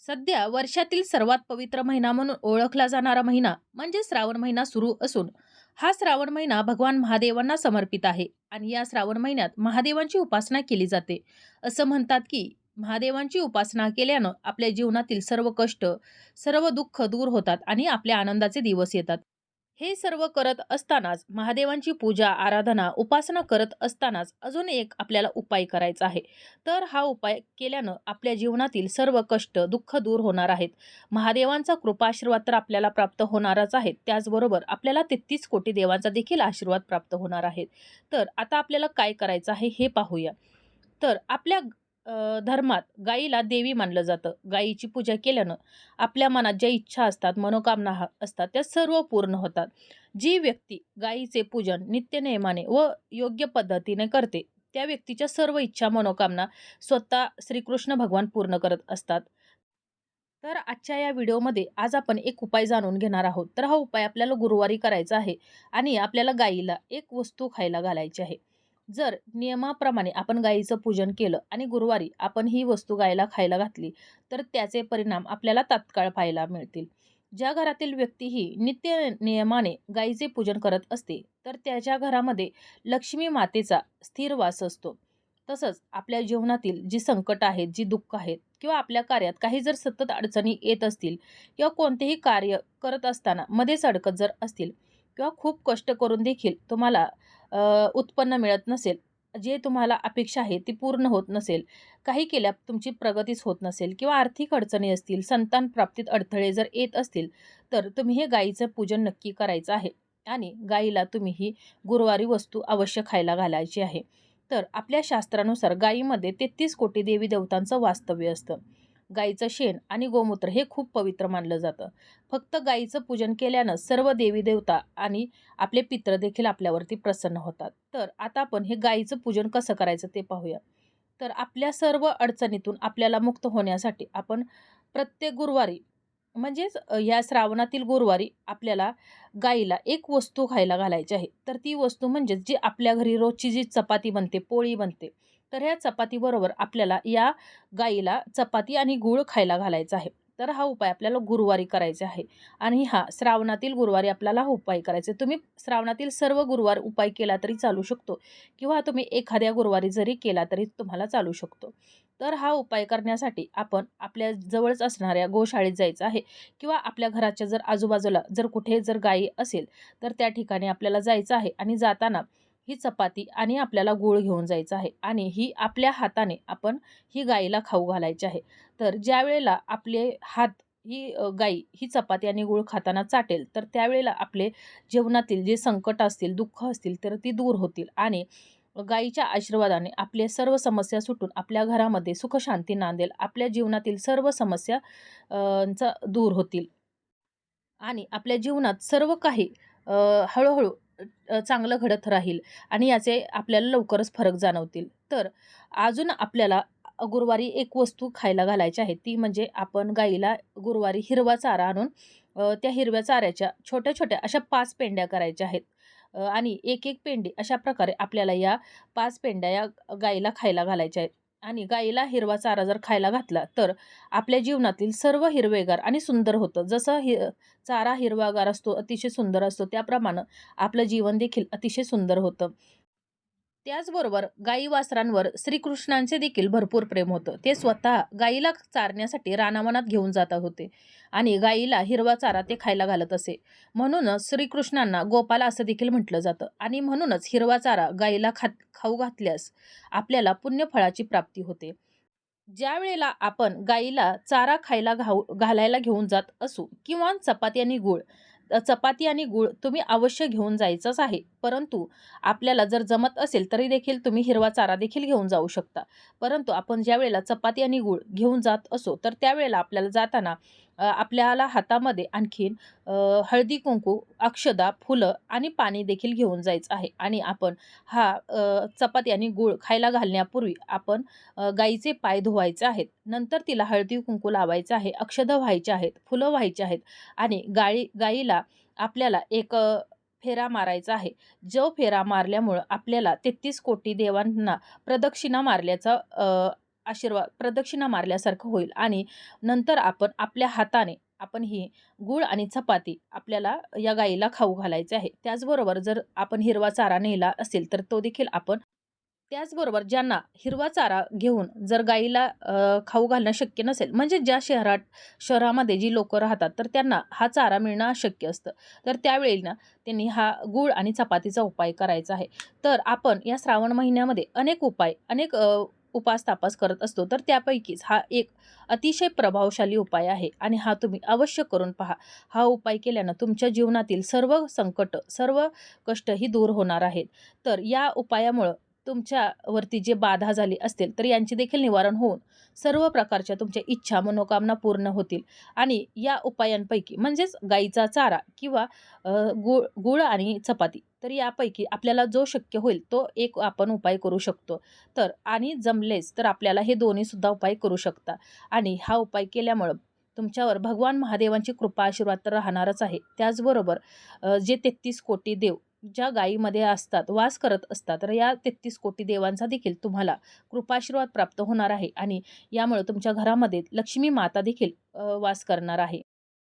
सध्या वर्षातील सर्वात पवित्र महिना म्हणून ओळखला जाणारा महिना म्हणजे श्रावण महिना सुरू असून हा श्रावण महिना भगवान महादेवांना समर्पित आहे आणि या श्रावण महिन्यात महादेवांची उपासना केली जाते. असं म्हणतात की महादेवांची उपासना केल्यानं आपल्या जीवनातील सर्व कष्ट, सर्व दुःख दूर होतात आणि आपल्या आनंदाचे दिवस येतात. हे सर्व करत असतानाच महादेवांची पूजा, आराधना, उपासना करत असतानाच अजून एक आपल्याला उपाय करायचा आहे. तर हा उपाय केल्यानं आपल्या जीवनातील सर्व कष्ट, दुःख दूर होणार आहेत. महादेवांचा कृपाआशीर्वाद तर आपल्याला प्राप्त होणारच आहे. त्याचबरोबर आपल्याला 33 कोटी देवांचा देखील आशीर्वाद प्राप्त होणार आहे. तर आता आपल्याला काय करायचं आहे हे पाहूया. तर आपल्या धर्मात गायीला देवी मानलं जातं. गायीची पूजा केल्यानं आपल्या मनात ज्या इच्छा असतात, मनोकामना असतात, त्या सर्व पूर्ण होतात. जी व्यक्ती गायीचे पूजन नित्यनेमाने व योग्य पद्धतीने करते, त्या व्यक्तीच्या सर्व इच्छा, मनोकामना स्वतः श्रीकृष्ण भगवान पूर्ण करत असतात. तर आजच्या या व्हिडिओमध्ये आज आपण एक उपाय जाणून घेणार आहोत. तर हा उपाय आपल्याला गुरुवारी करायचा आहे आणि आपल्याला गायीला एक वस्तू खायला घालायची आहे. जर नियमाप्रमाणे आपण गायीचं पूजन केलं आणि गुरुवारी आपण ही वस्तू गायीला खायला घातली, तर त्याचे परिणाम आपल्याला तात्काळ पाहायला मिळतील. ज्या घरातील व्यक्ती ही नित्य नियमाने गायीचे पूजन करत असते, तर त्याच्या घरामध्ये लक्ष्मी मातेचा स्थिर वास असतो. तसंच आपल्या जीवनातील जी संकट आहेत, जी दुःख आहेत किंवा आपल्या कार्यात काही जर सतत अडचणी येत असतील किंवा कोणतेही कार्य करत असताना मध्येच अडकत जर असतील किंवा खूप कष्ट करून देखील तुम्हाला उत्पन्न मिळत नसेल, जे तुम्हाला अपेक्षा आहे ती पूर्ण होत नसेल, काही केल्या तुमची प्रगतीच होत नसेल किंवा आर्थिक अडचणी असतील, संतान प्राप्तीत अडथळे जर येत असतील, तर तुम्ही हे गायीचं पूजन नक्की करायचं आहे आणि गायीला तुम्ही ही गुरुवारी वस्तू अवश्य खायला घालायची आहे. तर आपल्या शास्त्रानुसार गायीमध्ये 33 कोटी देवी देवतांचं वास्तव्य असतं. गायीचं शेण आणि गोमूत्र हे खूप पवित्र मानलं जातं. फक्त गायीचं पूजन केल्यानं सर्व देवी देवता आणि आपले पितृ देखील आपल्यावरती प्रसन्न होतात. तर आता आपण हे गायीचं पूजन कसं करायचं ते पाहूया. तर आपल्या सर्व अडचणीतून आपल्याला मुक्त होण्यासाठी आपण प्रत्येक गुरुवारी म्हणजेच या श्रावणातील गुरुवारी आपल्याला गाईला एक वस्तू खायला घालायची आहे. तर ती वस्तू म्हणजेच जी आपल्या घरी रोजची जी चपाती बनते, पोळी बनते. तर ह्या चपातीबरोबर आपल्याला या गाईला चपाती आणि गूळ खायला घालायचा आहे. तर हा उपाय आपल्याला गुरुवारी करायचा आहे आणि हा श्रावणातील गुरुवारी आपल्याला हा उपाय करायचा आहे. तुम्ही श्रावणातील सर्व गुरुवार उपाय केला तरी चालू शकतो किंवा तुम्ही एखाद्या गुरुवारी जरी केला तरी तुम्हाला चालू शकतो. तर हा उपाय करण्यासाठी आपण आपल्या जवळच असणाऱ्या गोशाळेत जायचं आहे किंवा आपल्या घराच्या जर आजूबाजूला जर कुठे जर गायी असेल, तर त्या ठिकाणी आपल्याला जायचं आहे आणि जाताना ही चपाती आणि आपल्याला गूळ घेऊन जायचं आहे आणि ही आपल्या हाताने आपण ही गाईला खाऊ घालायची आहे. तर ज्यावेळेला आपले हात ही गाई ही चपाती आणि गूळ खाताना चाटेल, तर त्यावेळेला आपले जीवनातील जे संकट असतील, दुःख असतील, तर ती दूर होतील आणि गायीच्या आशीर्वादाने आपले सर्व समस्या सुटून आपल्या घरामध्ये सुखशांती नांदेल. आपल्या जीवनातील सर्व समस्या दूर होतील आणि आपल्या जीवनात सर्व काही अ, हळू-हळू चांगलं घडत राहील आणि याचे आपल्याला लवकरच फरक जाणवतील. तर अजून आपल्याला गुरुवारी एक वस्तू खायला घालायची आहे. ती म्हणजे आपण गाईला गुरुवारी हिरवा चारा आणून त्या हिरव्या चाऱ्याच्या छोट्या-छोट्या अशा 5 पेंड्या करायच्या आहेत. आणि एक-एक पेंडी अशा प्रकारे आपल्याला या 5 पेंड्या या गाईला खायला घालायच्या आहेत. आणि गाईला हिरवा चारा जर खायला घातला, तर आपल्या जीवनातील सर्व हिरवेगार आणि सुंदर होतं. जसं चारा हिरवागार असतो, अतिशय सुंदर असतो, त्याप्रमाणे आपलं जीवन देखील अतिशय सुंदर होतं. त्याचबरोबर गाई-वासरांवर श्रीकृष्णांचे देखील भरपूर प्रेम होतं. ते स्वतः गाईला चारण्यासाठी रानावनात घेऊन जात होते आणि गाईला हिरवा चारा ते खायला घालत असे. म्हणूनच श्रीकृष्णांना गोपाल असं देखील म्हटलं जातं आणि म्हणूनच हिरवा चारा गाईला खाऊ घातल्यास आपल्याला पुण्यफळाची प्राप्ती होते. ज्यावेळेला आपण गाईला चारा खायला घालायला घेऊन जात असू किंवा चपाती आणि गूळ चपाती आणि गूळ तुम्ही अवश्य घेऊन जायचंच आहे. परंतु आपल्याला जर जमत असेल तरी देखील तुम्ही हिरवा चारा देखील घेऊन जाऊ शकता. परंतु आपण ज्यावेळेला चपाती आणि गूळ घेऊन जात असू, तर त्यावेळेला आपल्याला जाताना आपल्याला हातामध्ये आणखीन हळदी-कुंकू, अक्षदा, फुलं आणि पाणी देखील घेऊन जायचं आहे आणि आपण हा चपाती आणि गूळ खायला घालण्यापूर्वी आपण गाईचे पाय धुवायचे आहेत. नंतर तिला हळदी-कुंकू लावायचं आहे, अक्षदा व्हायच्या आहेत, फुलं व्हायची आहेत आणि गाईला आपल्याला एक फेरा मारायचा आहे. जो फेरा मारल्यामुळं आपल्याला 33 कोटी देवांना प्रदक्षिणा मारल्याचा आशीर्वाद प्रदक्षिणा मारल्यासारखं होईल आणि नंतर आपण आपल्या हाताने आपण ही गूळ आणि चपाती आपल्याला या गाईला खाऊ घालायचे आहे. त्याचबरोबर जर आपण हिरवा चारा नेला असेल तर तो देखील आपण त्याचबरोबर ज्यांना हिरवा चारा घेऊन जर गाईला खाऊ घालणं शक्य नसेल, म्हणजे ज्या शहरामध्ये जी लोकं राहतात, तर त्यांना हा चारा मिळणं अशक्य असतं. तर त्यावेळी ना त्यांनी हा गूळ आणि चपातीचा उपाय करायचा आहे. तर आपण या श्रावण महिन्यामध्ये अनेक उपाय, अनेक उपास-तापास करत असतो. तर त्यापैकीच हा एक अतिशय प्रभावशाली उपाय आहे आणि हा तुम्ही अवश्य करून पहा. हा उपाय केल्यानं तुमच्या जीवनातील सर्व संकट, सर्व कष्ट ही दूर होणार आहेत. तर या उपायामुळं तुमच्यावरती जे बाधा झाली असतील, तर यांचे देखील निवारण होऊन सर्व प्रकारच्या तुमच्या इच्छा, मनोकामना पूर्ण होतील आणि या उपायांपैकी म्हणजेच गाईचा चारा किंवा गूळ गूळ आणि चपाती, तर यापैकी आपल्याला जो शक्य होईल तो एक आपण उपाय करू शकतो. तर आणि जमलेच तर आपल्याला हे दोन्हीसुद्धा उपाय करू शकता आणि हा उपाय केल्यामुळं तुमच्यावर भगवान महादेवांची कृपा, आशीर्वाद तर राहणारच आहे. त्याचबरोबर जे 33 कोटी देव ज्या गायीमध्ये असतात, वास करत असतात, तर या 33 कोटी देवांचा देखील तुम्हाला कृपाशीर्वाद प्राप्त होणार आहे आणि यामुळे तुमच्या घरामध्ये लक्ष्मी माता देखील वास करणार आहे.